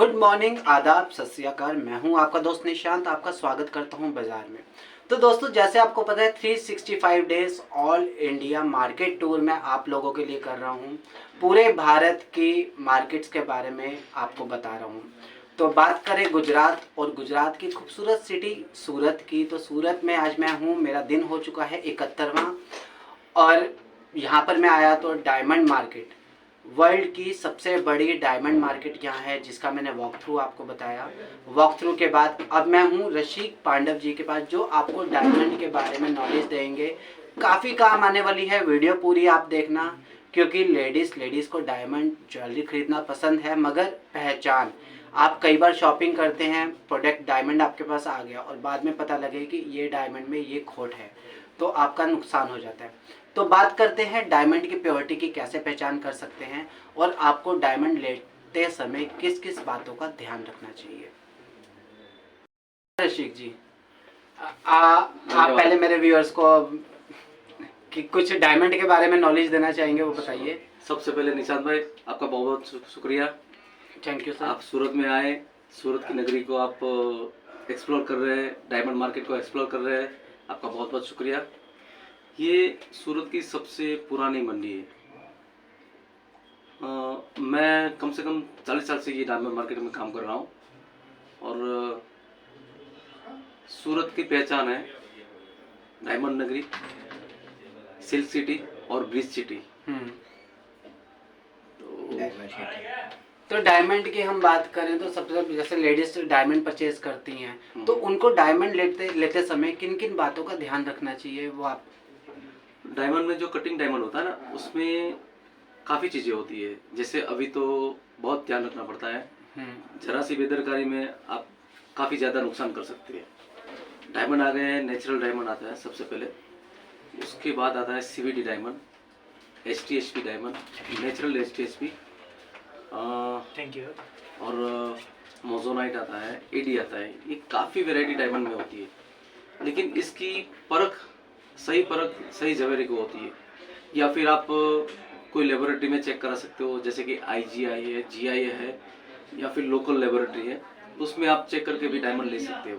Good morning, आदाब, सत श्री अकाल। मैं हूं आपका दोस्त निशांत। आपका स्वागत करता हूं बाजार में। तो दोस्तों, जैसे आपको पता है 365 days all India market tour मैं आप लोगों के लिए कर रहा हूं। पूरे भारत की मार्केट्स के बारे में आपको बता रहा हूं। तो बात करें गुजरात और गुजरात की खूबसूरत सिटी सूरत की, तो सूरत में आज मैं हूं। मेरा दिन हो चुका है 71वां और यहाँ पर मैं आया तो डायमंड मार्केट, वर्ल्ड की सबसे बड़ी डायमंड मार्केट यहाँ है, जिसका मैंने वॉक थ्रू आपको बताया। वॉक थ्रू के बाद अब मैं हूँ रशीक पांडव जी के पास, जो आपको डायमंड के बारे में नॉलेज देंगे। काफ़ी काम आने वाली है, वीडियो पूरी आप देखना, क्योंकि लेडीज़ को डायमंड ज्वेलरी खरीदना पसंद है, मगर पहचान, आप कई बार शॉपिंग करते हैं, प्रोडक्ट डायमंड आपके पास आ गया और बाद में पता लगे कि ये डायमंड में ये खोट है, तो आपका नुकसान हो जाता है। तो बात करते हैं डायमंड की प्योरिटी की, कैसे पहचान कर सकते हैं और आपको डायमंड लेते समय किस किस बातों का ध्यान रखना चाहिए। रशीक जी, आप पहले मेरे व्यूअर्स को कि कुछ डायमंड के बारे में नॉलेज देना चाहेंगे, वो बताइए। सबसे पहले निशांत भाई, आपका बहुत बहुत शुक्रिया। Thank you sir. आप सूरत में आए, सूरत की नगरी को आप एक्सप्लोर कर रहे हैं, डायमंड मार्केट को एक्सप्लोर कर रहे हैं, आपका बहुत बहुत शुक्रिया। ये सूरत की सबसे पुरानी मंडी है। मैं कम से कम 40 साल से ये डायमंड मार्केट में काम कर रहा हूँ और सूरत की पहचान है डायमंड नगरी, सिल्क सिटी और ब्रिज सिटी। तो डायमंड की हम बात करें तो सबसे जैसे लेडीज डायमंड परचेज करती हैं, तो उनको डायमंड लेते समय किन किन बातों का ध्यान रखना चाहिए, वो आप। डायमंड में जो कटिंग डायमंड होता है ना, उसमें काफ़ी चीज़ें होती है। जैसे अभी तो बहुत ध्यान रखना पड़ता है, जरा सी बेदरकारी में आप काफ़ी ज़्यादा नुकसान कर सकते हैं। डायमंड आ गए हैं, नेचुरल डायमंड आता है सबसे पहले, उसके बाद आता है CVD diamond, HTHP diamond, natural HTHP, thank you, और मोजोनाइट आता है, एडी आता है। ये काफ़ी वैरायटी डायमंड में होती है, लेकिन इसकी परख सही जवेरी को होती है। या फिर आप कोई लेबोरेटरी में चेक करा सकते हो, जैसे कि आईजीआई है, जीआई है, या फिर लोकल लेबोरेटरी है, उसमें आप चेक करके भी डायमंड ले सकते हो।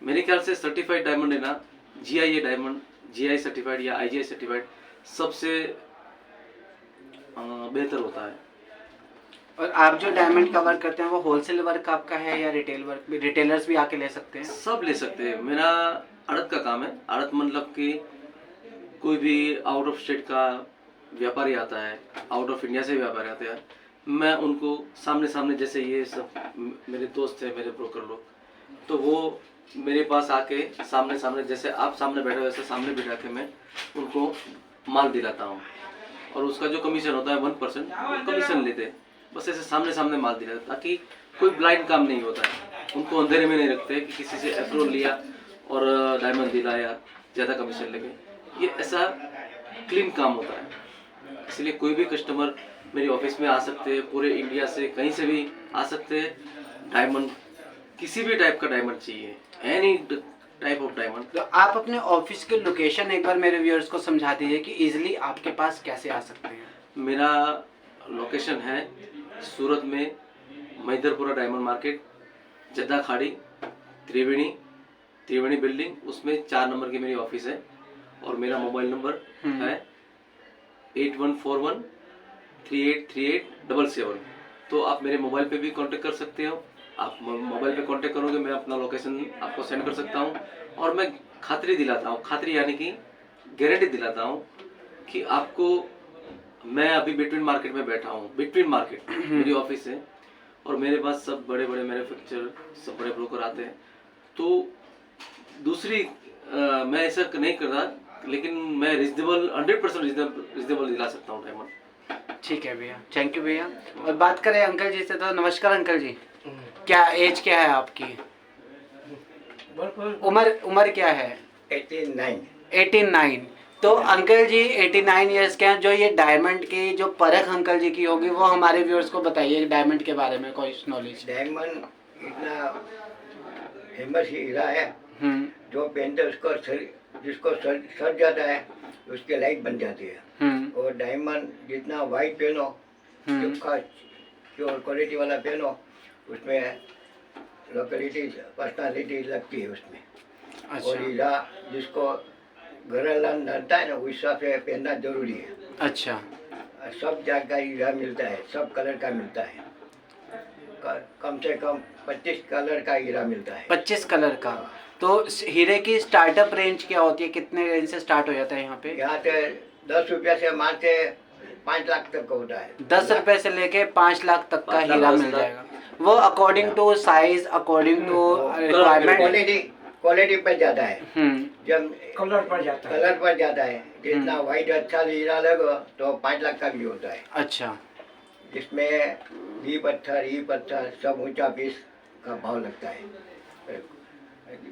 मेरे ख्याल से सर्टिफाइड डायमंड है ना, जीआई डायमंड, जीआई सर्टिफाइड या आईजीआई सर्टिफाइड सबसे बेहतर होता है। और आप जो डायमंड का वर्क करते हैं वो होलसेल वर्क आपका है या रिटेल वर्क भी? रिटेलर्स भी आके ले सकते हैं? सब ले सकते हैं। मेरा आड़त का काम है। आड़त मतलब कि कोई भी आउट ऑफ स्टेट का व्यापारी आता है, आउट ऑफ इंडिया से व्यापारी आते हैं, मैं उनको सामने सामने, जैसे ये सब मेरे दोस्त हैं, मेरे ब्रोकर लोग, तो वो मेरे पास आके सामने सामने, जैसे आप सामने बैठे हो वैसे सामने बिठा के मैं उनको माल दिलाता हूँ, और उसका जो कमीशन होता है 1% कमीशन लेते हैं। बस ऐसे सामने सामने माल दिलाते, ताकि कोई ब्लाइंड काम नहीं होता है। उनको अंधेरे में नहीं रखते कि किसी से अप्रूवल लिया और डायमंड दिलाया, ज़्यादा कमीशन लेके। ये ऐसा क्लीन काम होता है, इसलिए कोई भी कस्टमर मेरे ऑफिस में आ सकते हैं, पूरे इंडिया से कहीं से भी आ सकते हैं। डायमंड, किसी भी टाइप का डायमंड चाहिए, एनी टाइप ऑफ डायमंड। तो आप अपने ऑफिस की लोकेशन एक बार मेरे व्यूअर्स को समझा दीजिए कि इजीली आपके पास कैसे आ सकते हैं। मेरा लोकेशन है सूरत में मैदरपुरा डायमंड मार्केट, जद्दा खाड़ी, त्रिवेणी बिल्डिंग, उसमें 4 नंबर की मेरी ऑफिस है। और मेरा मोबाइल नंबर है 8141383877। तो आप मेरे मोबाइल पे भी कांटेक्ट कर सकते हो। आप मोबाइल पे कांटेक्ट करोगे, मैं अपना लोकेशन आपको सेंड कर सकता हूँ, और मैं खातरी दिलाता हूँ, खातरी यानी कि गारंटी दिलाता हूँ कि आपको, मैं अभी बिटवीन मार्केट में बैठा हूँ, बिटवीन मार्केट मेरी ऑफिस है, और मेरे पास सब बड़े बड़े मैन्युफैक्चरर, सब बड़े ब्रोकर आते हैं। तो दूसरी मैं ऐसा नहीं कर रहा, लेकिन मैं रिजनेबल 100% रिजनेबल दिला सकता हूँ डायमंड। ठीक है भैया, थैंक यू भैया। और बात करें अंकल जी से, तो नमस्कार अंकल जी। क्या एज क्या है आपकी? उम्र क्या है? 89। तो अंकल जी 89 ईयर्स के हैं। जो ये डायमंड की जो परख अंकल जी की होगी, वो हमारे व्यूअर्स को बताइए, डायमंड के बारे में कोई नॉलेज। डायमंड इतना फेमस हीरा है, जो पहनते उसको जिसको सर जाता है उसकी लाइफ बन जाती है। और डायमंड जितना वाइट पहनो, जो क्वालिटी वाला पहनो, उसमें लोकेलिटी पर्सनालिटी लगती है उसमें। और अच्छा हीरा जिसको घरेला नड़ता है ना उस हिसाब से पहनना जरूरी है। अच्छा। और सब जगह का हीरा मिलता है, सब कलर का मिलता है। कम से कम 25 कलर का हीरा मिलता है। 25 कलर का। तो हीरे की स्टार्टअप रेंज क्या होती है, कितने रेंज से स्टार्ट हो जाता है यहाँ पे? यहाँ से 10 रुपये से मान के 5 लाख तक का होता है। 10 रुपए से लेके 5 लाख तक का 5 लाख, हीरा 10 मिल लाख। जाएगा। वो according to size, according to requirement. Quality पर जाता है। हम्म। जब कलर पर जाता है। कलर पर जाता है, जितना वाइट अच्छा हीरा लगो तो 5 लाख का भी होता है। अच्छा जिसमें घी पत्थर सब ऊंचा पीस का भाव लगता है।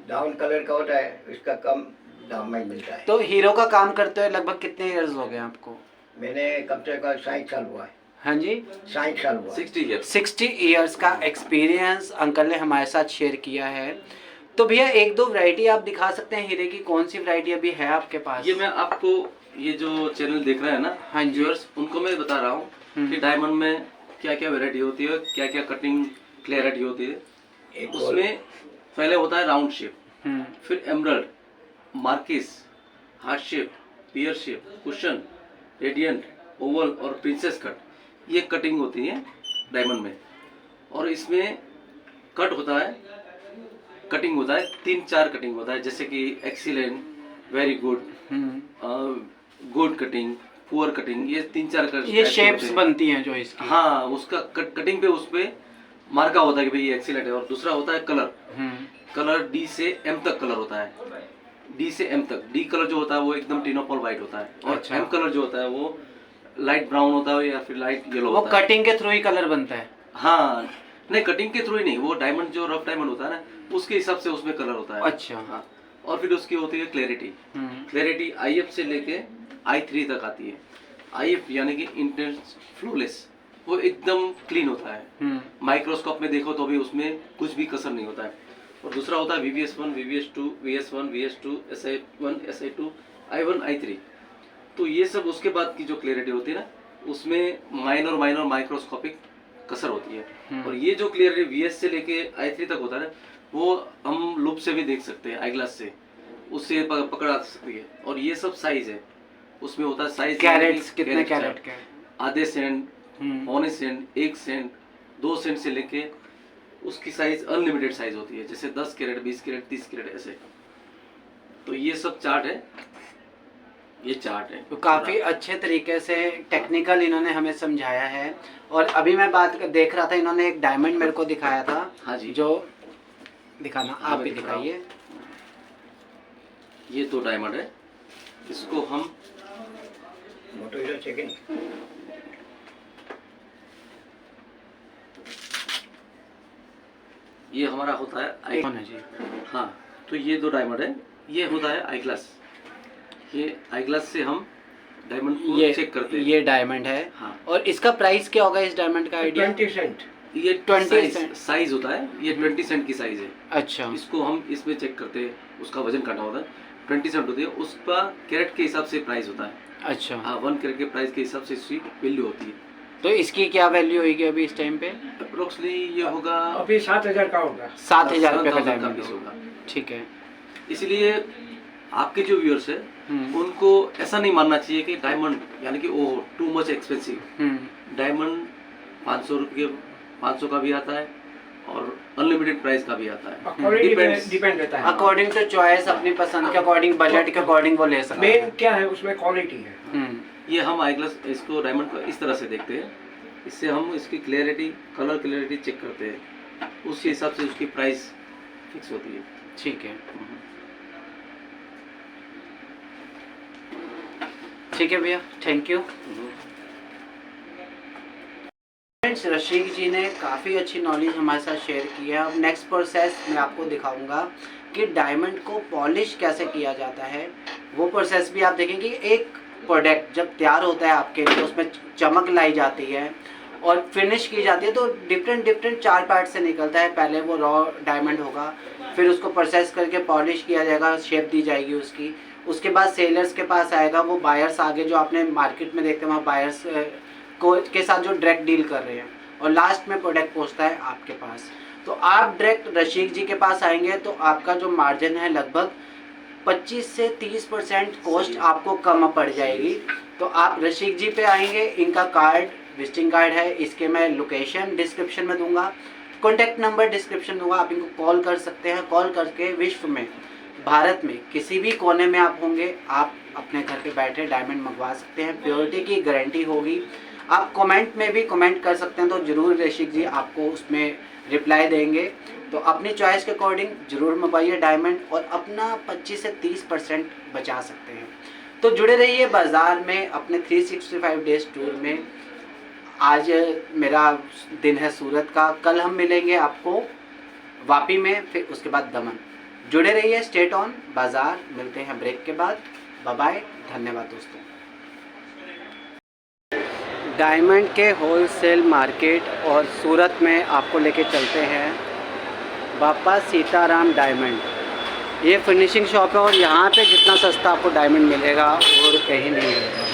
डाउन कलर का होता है, इसका कम दाम में मिलता है। तो हीरो का काम करते हुए लगभग कितने इयर्स हो गए आपको? मैंने कम से कम 60 साल हुआ है। हाँ जी, 60 साल हुआ है। 60 ईयर। 60 इयर्स का एक्सपीरियंस अंकल ने हमारे साथ शेयर किया है। तो भैया एक दो वैरायटी आप दिखा सकते हैं हीरे की, कौन सी वैरायटी अभी है आपके पास? ये मैं आपको, ये जो चैनल देख रहे हैं ना हाँ जी। व्यूअर्स, उनको मैं बता रहा हूँ कि डायमंड में क्या क्या वैरायटी होती है, क्या क्या कटिंग क्लैरिटी होती है। एक उसमें पहले होता है राउंड शेप, फिर एमरल्ड, मार्किस, हार्ट शेप, पियर शेप, कुशन, रेडियंट, ओवल और प्रिंसेस कट, ये कटिंग होती है डायमंड में। और इसमें कट होता है, कटिंग होता है 3-4 कटिंग होता है, जैसे कि excellent, very good, good cutting, poor cutting, ये 3-4 ये शेप्स बनती हैं जो इसकी। हाँ, उसका कटिंग पे उस पे मार्का होता है कि भाई ये एक्सीलेंट है। और दूसरा होता है कलर। कलर डी से एम तक कलर होता है, डी से एम तक। डी कलर जो होता है वो एकदम टिनोपॉल वाइट होता है, और अच्छा। एम कलर जो होता है वो लाइट ब्राउन होता है या फिर लाइट येलो वो होता है। कटिंग के थ्रू ही कलर बनता है? हाँ, नहीं कटिंग के थ्रू ही नहीं, वो डायमंड जो रफ डायमंड होता है ना उसके हिसाब से उसमें कलर होता है। अच्छा। हाँ, और फिर उसकी होती है क्लैरिटी। क्लैरिटी IF से लेके I3 तक आती है। IF यानी कि इंटेंस फ्लोलेस, वो एकदम क्लीन होता है। माइक्रोस्कोप में देखो तो भी उसमें कुछ भी कसर नहीं होता है। और दूसरा होता है VVS1, VVS2, VS1, VS2, SI1, SI2, I1, I3। तो ये सब उसके बाद की जो क्लैरिटी होती है ना, उसमें माइनर माइक्रोस्कोपिक कसर होती है। और ये जो क्लियरिटी VS से लेके I3 तक होता है ना, वो हम लूप से भी देख सकते हैं, आई ग्लास से, उससे पकड़ आ सकती है। और ये सब साइज है, उसमें होता है साइज, कैरेट्स, कितने कैरेट के? आधे सेंट, पौने सेंट, 1 सेंट, 2 सेंट से लेके उसकी साइज अनलिमिटेड साइज होती है, जैसे 10 कैरेट, 20 कैरेट, 30 कैरेट ऐसे। तो ये सब चार्ट है, ये चार्ट है। तो काफ़ी अच्छे तरीके से टेक्निकल इन्होंने हमें समझाया है। और अभी मैं देख रहा था, इन्होंने एक डायमंड मेरे को दिखाया था। हाँ जी। जो दिखाना, हाँ, आप मैं भी दिखा रहा हूँ। दिखाइए। ये तो डायमंड है, इसको हम मोटो हीरा सेकंड। ये हमारा होता है आई। कौन है जी? हाँ, तो ये दो डायमंड है, ये होता है आई ग्लास। ये आई ग्लास से हम डायमंड को ये चेक करते हैं। ये डायमंड है। हाँ। और इसका प्राइस क्या होगा इस डायमंड का आइडिया? 20 सेंट। ये 20 सेंट। साइज होता है, ये 20 सेंट की साइज है। अच्छा। इसको हम इसमें चेक करते हैं, उसका वजन काटा होता है, 20 सेंट होती है, उसका कैरेट के हिसाब से प्राइस होता है। अच्छा। हाँ, 1 कैरेट के प्राइस के हिसाब से इसकी वैल्यू होती है। तो इसकी क्या वैल्यू होगी अभी इस टाइम पे? अप्रोक्सीमेटली ये होगा अभी 7000 का होगा। 7,000 रुपये का 7,000 का डायमंड पीस होगा। ठीक है। इसलिए आपके जो व्यूअर्स है उनको ऐसा नहीं मानना चाहिए कि डायमंड यानी कि ओह टू मच एक्सपेंसिव। डायमंड 500 रुपये, 500 का भी आता है और अनलिमिटेड प्राइस का भी आता है। क्वालिटी पे Depends। डिपेंड रहता है। अकॉर्डिंग टू चॉइस, अपनी पसंद के अकॉर्डिंग, बजट के अकॉर्डिंग वो ले सकते मेन हैं। क्या है उसमें क्वालिटी है। ये हम आई ग्लास इसको डायमंड को इस तरह से देखते हैं, इससे हम इसकी क्लैरिटी, कलर क्लैरिटी चेक करते हैं, उसी हिसाब से उसकी प्राइस फिक्स होती है। ठीक है। ठीक है भैया, थैंक यू। फ्रेंड्स, रशीक जी ने काफ़ी अच्छी नॉलेज हमारे साथ शेयर की है। अब नेक्स्ट प्रोसेस मैं आपको दिखाऊंगा कि डायमंड को पॉलिश कैसे किया जाता है। वो प्रोसेस भी आप देखेंगे। एक प्रोडक्ट जब तैयार होता है आपके लिए, उसमें चमक लाई जाती है और फिनिश की जाती है, तो डिफरेंट 4 पार्ट से निकलता है। पहले वो रॉ डायमंड होगा, फिर उसको प्रोसेस करके पॉलिश किया जाएगा, शेप दी जाएगी उसकी। उसके बाद सेलर्स के पास आएगा, वो बायर्स आगे जो आपने मार्केट में देखते हैं वहाँ बायर्स के साथ जो डायरेक्ट डील कर रहे हैं, और लास्ट में प्रोडक्ट पहुंचता है आपके पास। तो आप डायरेक्ट रशीक जी के पास आएंगे तो आपका जो मार्जिन है लगभग 25 से 30% कॉस्ट आपको कम पड़ जाएगी। तो आप रशीक जी पे आएंगे, इनका कार्ड विजिटिंग कार्ड है, इसके मैं लोकेशन डिस्क्रिप्शन में दूंगा, कॉन्टैक्ट नंबर डिस्क्रिप्शन दूंगा, आप इनको कॉल कर सकते हैं। कॉल करके विश्व में, भारत में किसी भी कोने में आप होंगे, आप अपने घर पे बैठे डायमंड मंगवा सकते हैं। प्योरिटी की गारंटी होगी। आप कमेंट में भी कमेंट कर सकते हैं, तो ज़रूर रशीक जी आपको उसमें रिप्लाई देंगे। तो अपनी चॉइस के अकॉर्डिंग ज़रूर मंगवाइए डायमंड और अपना 25 से 30% बचा सकते हैं। तो जुड़े रहिए बाज़ार में अपने 365 डेज टूर में। आज मेरा दिन है सूरत का, कल हम मिलेंगे आपको वापी में, फिर उसके बाद दमन। जुड़े रहिए, स्टेट ऑन बाज़ार। मिलते हैं ब्रेक के बाद। बाय बाय, धन्यवाद दोस्तों। डायमंड के होलसेल मार्केट और सूरत में आपको लेके चलते हैं बापा सीताराम डायमंड। ये फिनिशिंग शॉप है और यहाँ पे जितना सस्ता आपको डायमंड मिलेगा और कहीं नहीं मिलेगा।